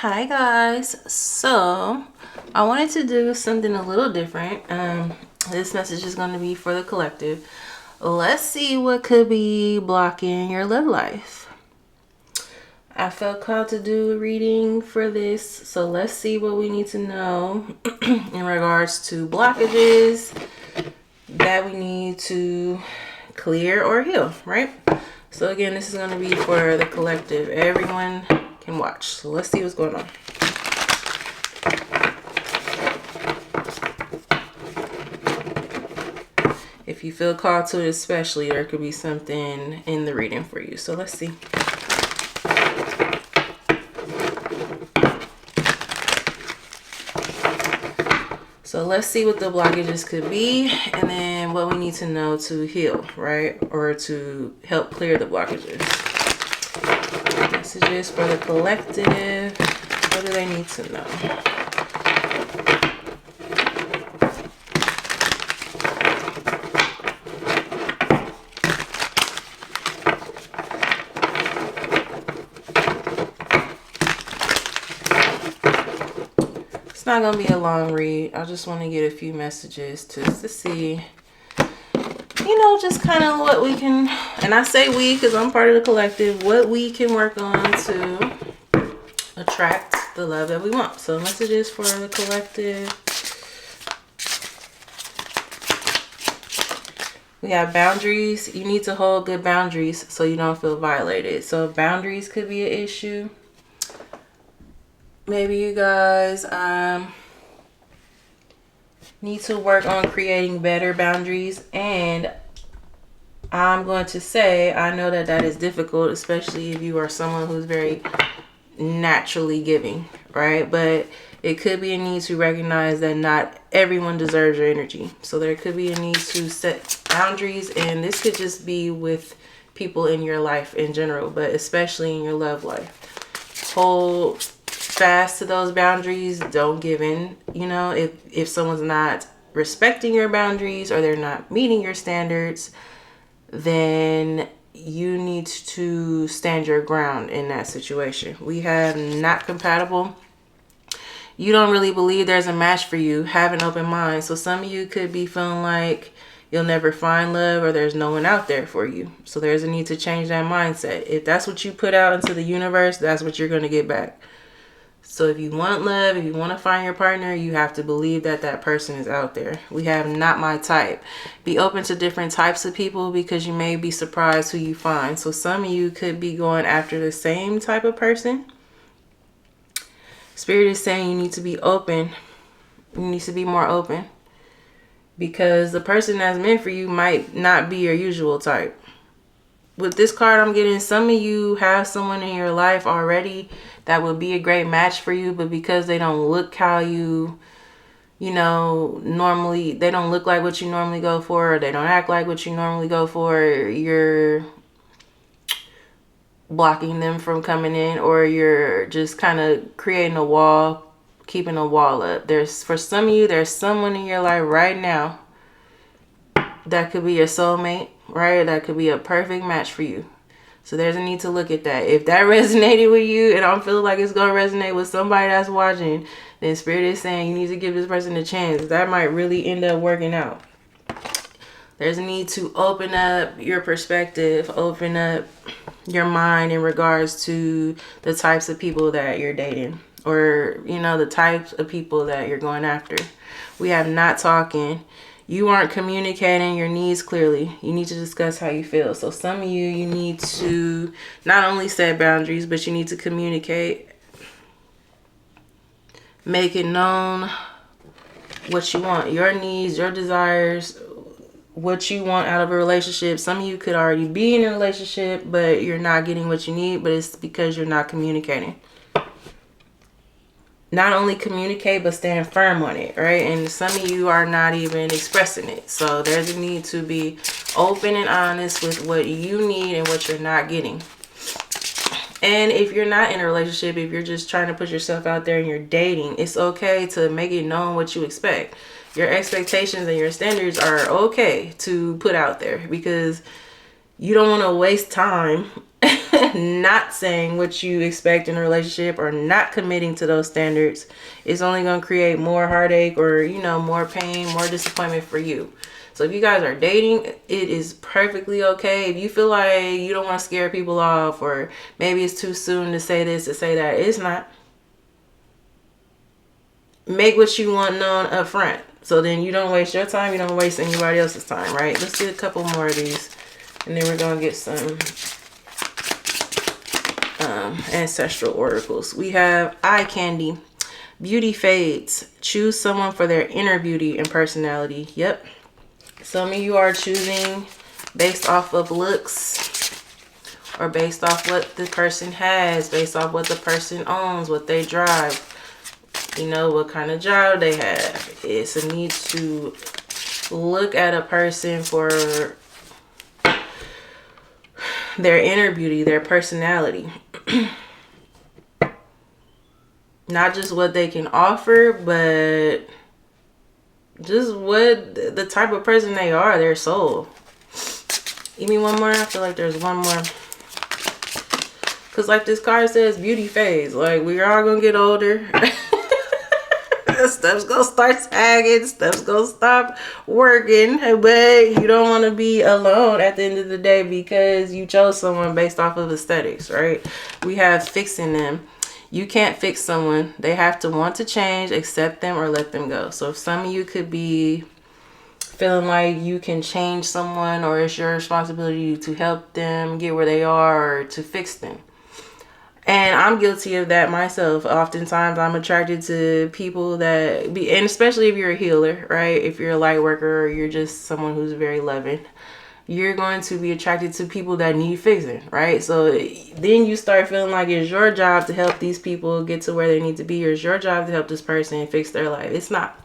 Hi guys, so I wanted to do something a little different. This message is going to be for the collective. Let's see what could be blocking your love life. I felt called to do a reading for this, so let's see what we need to know in regards to blockages that we need to clear or heal, right? So again, this is going to be for the collective. Everyone can watch. So let's see what's going on. If you feel called to it, especially, there could be something in the reading for you. So let's see. So let's see what the blockages could be, and then what we need to know to heal, right? Or to help clear the blockages. Messages for the collective. What do they need to know? It's not gonna be a long read. I just want to get a few messages to see, you know, just kind of what we can, and I say we because I'm part of the collective, what we can work on to attract the love that we want. So messages for the collective. We have boundaries. You need to hold good boundaries so you don't feel violated. So boundaries could be an issue. Maybe you guys need to work on creating better boundaries. And I'm going to say, I know that is difficult, especially if you are someone who's very naturally giving, right? But it could be a need to recognize that not everyone deserves your energy. So there could be a need to set boundaries, and this could just be with people in your life in general, but especially in your love life. Hold fast to those boundaries. Don't give in. You know, if someone's not respecting your boundaries or they're not meeting your standards, then you need to stand your ground in that situation. We have not compatible. You don't really believe there's a match for you. Have an open mind. So some of you could be feeling like you'll never find love or there's no one out there for you. So there's a need to change that mindset. If that's what you put out into the universe, that's what you're going to get back. So if you want love, if you want to find your partner, you have to believe that that person is out there. We have not my type. Be open to different types of people because you may be surprised who you find. So some of you could be going after the same type of person. Spirit is saying you need to be open. You need to be more open. Because the person that's meant for you might not be your usual type. With this card I'm getting, some of you have someone in your life already that would be a great match for you, but because they don't look how you know, normally, they don't look like what you normally go for, or they don't act like what you normally go for, you're blocking them from coming in, or you're just kind of creating a wall, keeping a wall up. For some of you, there's someone in your life right now that could be your soulmate, right? That could be a perfect match for you. So there's a need to look at that. If that resonated with you, and I'm feeling like it's going to resonate with somebody that's watching, then Spirit is saying you need to give this person a chance. That might really end up working out. There's a need to open up your perspective, open up your mind in regards to the types of people that you're dating, or, you know, the types of people that you're going after. We have not talking. You aren't communicating your needs clearly. You need to discuss how you feel. So some of you need to not only set boundaries, but you need to communicate. Make it known what you want, your needs, your desires, what you want out of a relationship. Some of you could already be in a relationship, but you're not getting what you need, but it's because you're not communicating. Not only communicate, but stand firm on it, right? And some of you are not even expressing it. So there's a need to be open and honest with what you need and what you're not getting. And if you're not in a relationship, if you're just trying to put yourself out there and you're dating, it's okay to make it known what you expect. Your expectations and your standards are okay to put out there, because you don't want to waste time not saying what you expect in a relationship or not committing to those standards is only going to create more heartache or, you know, more pain, more disappointment for you. So if you guys are dating, it is perfectly okay. If you feel like you don't want to scare people off, or maybe it's too soon to say this, to say that, it's not. Make what you want known up front. So then you don't waste your time, you don't waste anybody else's time, right? Let's get a couple more of these. And then we're going to get some ancestral oracles. We have eye candy. Beauty fades. Choose someone for their inner beauty and personality. Yep. Some of you are choosing based off of looks, or based off what the person has, based off what the person owns, what they drive, you know, what kind of job they have. It's a need to look at a person for their inner beauty, their personality. Not just what they can offer, but just what the type of person they are, their soul. Give me one more. I feel like there's one more. Because like this card says, beauty fades. Like, we're all going to get older. Stuff's going to start sagging. Stuff's going to stop working. But you don't want to be alone at the end of the day because you chose someone based off of aesthetics, right? We have fixing them. You can't fix someone. They have to want to change, accept them, or let them go. So some of you could be feeling like you can change someone, or it's your responsibility to help them get where they are, or to fix them. And I'm guilty of that myself. Oftentimes I'm attracted to people that be, and especially if you're a healer, right? If you're a light worker, or you're just someone who's very loving, you're going to be attracted to people that need fixing, right? So then you start feeling like it's your job to help these people get to where they need to be, or it's your job to help this person fix their life. It's not.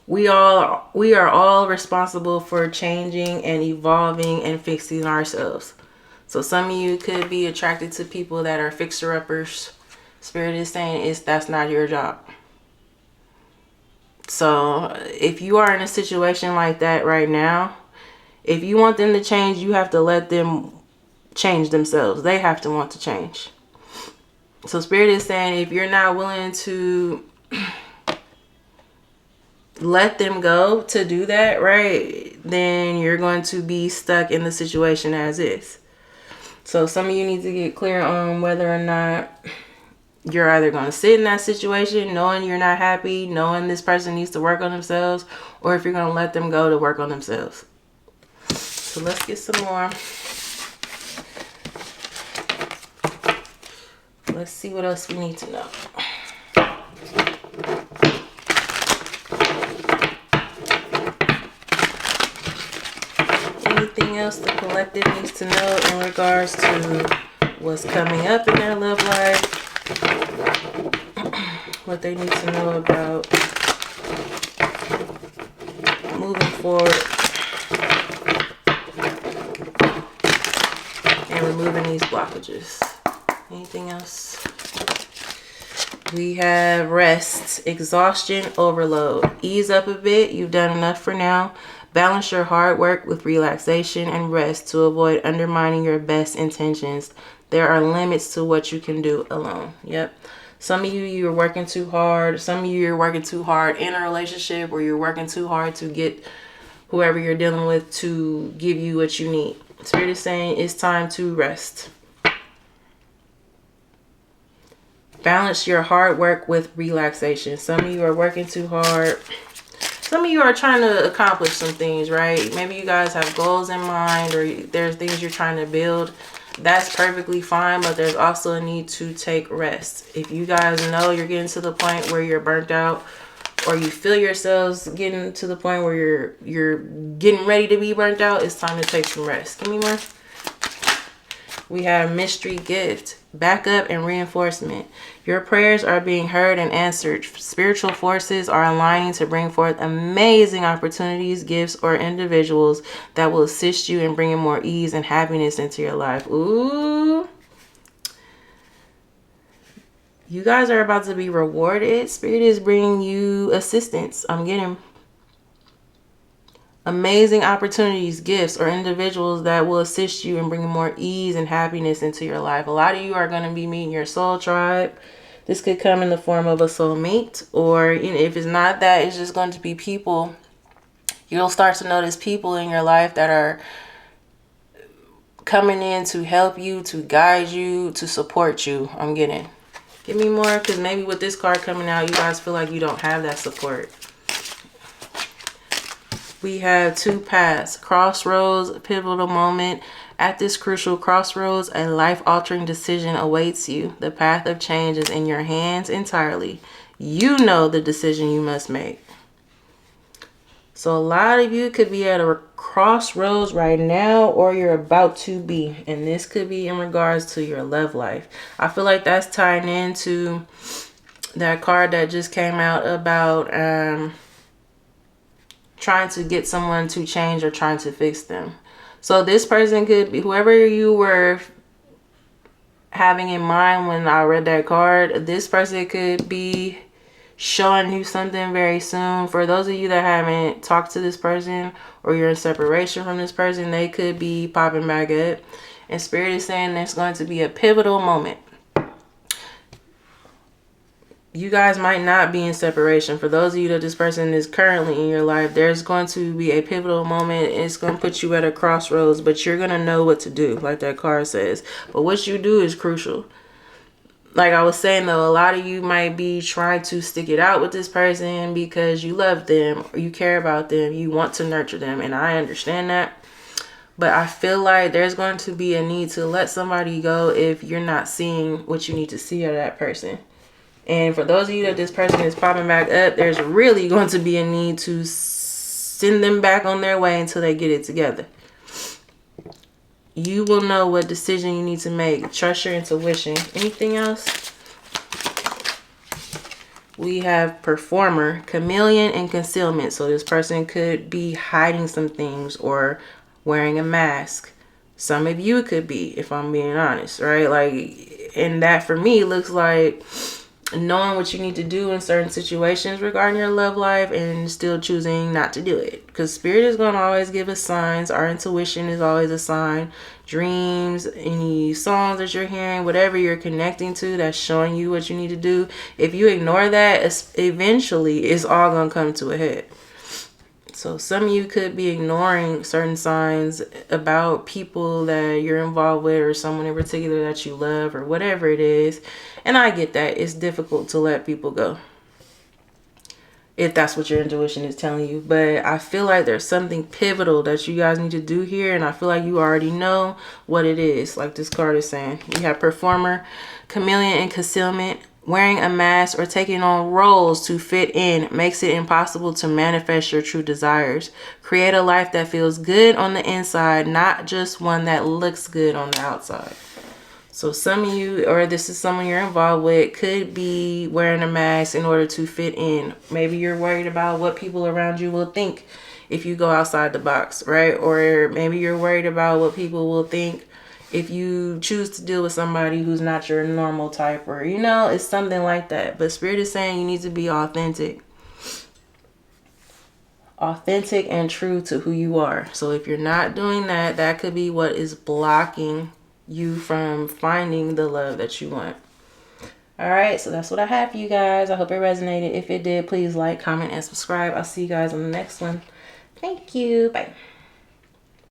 We are all responsible for changing and evolving and fixing ourselves. So some of you could be attracted to people that are fixer-uppers. Spirit is saying that's not your job. So if you are in a situation like that right now, if you want them to change, you have to let them change themselves. They have to want to change. So Spirit is saying if you're not willing to let them go to do that, right, then you're going to be stuck in the situation as is. So some of you need to get clear on whether or not you're either going to sit in that situation knowing you're not happy, knowing this person needs to work on themselves, or if you're going to let them go to work on themselves. So let's get some more. Let's see what else we need to know. Anything else the collective needs to know in regards to what's coming up in their love life? What they need to know about moving forward and removing these blockages. Anything else? We have rest, exhaustion, overload. Ease up a bit. You've done enough for now. Balance your hard work with relaxation and rest to avoid undermining your best intentions. There are limits to what you can do alone. Yep. Some of you're working too hard. Some of you're working too hard in a relationship, or you're working too hard to get whoever you're dealing with to give you what you need. Spirit is saying it's time to rest. Balance your hard work with relaxation. Some of you are working too hard. Some of you are trying to accomplish some things, right? Maybe you guys have goals in mind, or there's things you're trying to build. That's perfectly fine, but there's also a need to take rest. If you guys know you're getting to the point where you're burnt out, or you feel yourselves getting to the point where you're getting ready to be burnt out, it's time to take some rest. Give me more. We have mystery gift, backup, and reinforcement. Your prayers are being heard and answered. Spiritual forces are aligning to bring forth amazing opportunities, gifts, or individuals that will assist you in bringing more ease and happiness into your life. Ooh. You guys are about to be rewarded. Spirit is bringing you assistance. I'm getting amazing opportunities, gifts, or individuals that will assist you in bringing more ease and happiness into your life. A lot of you are going to be meeting your soul tribe. This could come in the form of a soulmate, or if it's not that, it's just going to be people. You'll start to notice people in your life that are coming in to help you, to guide you, to support you. I'm getting. Give me more, because maybe with this card coming out, you guys feel like you don't have that support. We have two paths, crossroads, pivotal moment. At this crucial crossroads, a life-altering decision awaits you. The path of change is in your hands entirely. You know the decision you must make. So a lot of you could be at a crossroads right now, or you're about to be. And this could be in regards to your love life. I feel like that's tying into that card that just came out about trying to get someone to change or trying to fix them. So this person could be whoever you were having in mind when I read that card. This person could be showing you something very soon. For those of you that haven't talked to this person, or you're in separation from this person, they could be popping back up. And Spirit is saying there's going to be a pivotal moment. You guys might not be in separation. For those of you that this person is currently in your life, there's going to be a pivotal moment. It's going to put you at a crossroads, but you're going to know what to do, like that card says. But what you do is crucial. Like I was saying, though, a lot of you might be trying to stick it out with this person because you love them, or you care about them, you want to nurture them, and I understand that. But I feel like there's going to be a need to let somebody go if you're not seeing what you need to see out of that person. And for those of you that this person is popping back up, there's really going to be a need to send them back on their way until they get it together. You will know what decision you need to make. Trust your intuition. Anything else? We have performer, chameleon, and concealment. So this person could be hiding some things or wearing a mask. Some of you could be, if I'm being honest, right? Like, and that for me looks like knowing what you need to do in certain situations regarding your love life and still choosing not to do it, because Spirit is going to always give us signs. Our intuition is always a sign. Dreams, any songs that you're hearing, whatever you're connecting to that's showing you what you need to do, if you ignore that, eventually it's all going to come to a head. So some of you could be ignoring certain signs about people that you're involved with, or someone in particular that you love, or whatever it is. And I get that. It's difficult to let people go if that's what your intuition is telling you. But I feel like there's something pivotal that you guys need to do here. And I feel like you already know what it is, like this card is saying. We have performer, chameleon, and concealment. Wearing a mask or taking on roles to fit in makes it impossible to manifest your true desires. Create a life that feels good on the inside, not just one that looks good on the outside. So some of you, or this is someone you're involved with, could be wearing a mask in order to fit in. Maybe you're worried about what people around you will think if you go outside the box, right? Or maybe you're worried about what people will think if you choose to deal with somebody who's not your normal type, or, it's something like that. But Spirit is saying you need to be authentic. Authentic and true to who you are. So if you're not doing that, that could be what is blocking you from finding the love that you want. All right, so that's what I have for you guys. I hope it resonated. If it did, please like, comment, and subscribe. I'll see you guys on the next one. Thank you. Bye.